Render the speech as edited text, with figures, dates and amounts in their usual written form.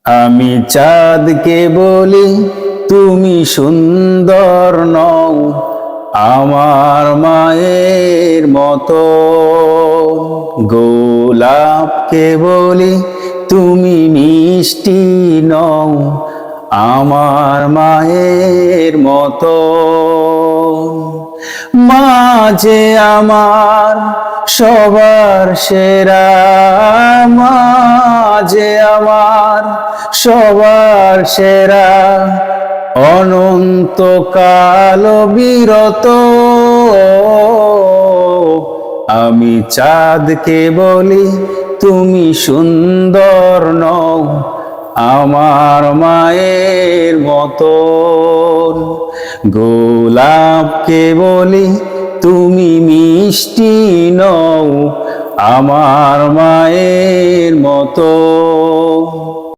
আমি চাঁদকে বলি তুমি সুন্দর নও, আমার মায়ের মতো। গোলাপকে বলি তুমি মিষ্টি নও, আমার মায়ের মতো। মা যে আমার সবার সেরা, মা যে আমার সবার সেরা, অনন্তকাল বিরত। আমি চাঁদকে বলি তুমি সুন্দর নও, আমার মায়ের মতন। গোলাপকে বলি তুমি মিষ্টি নও, আমার মায়ের মতো।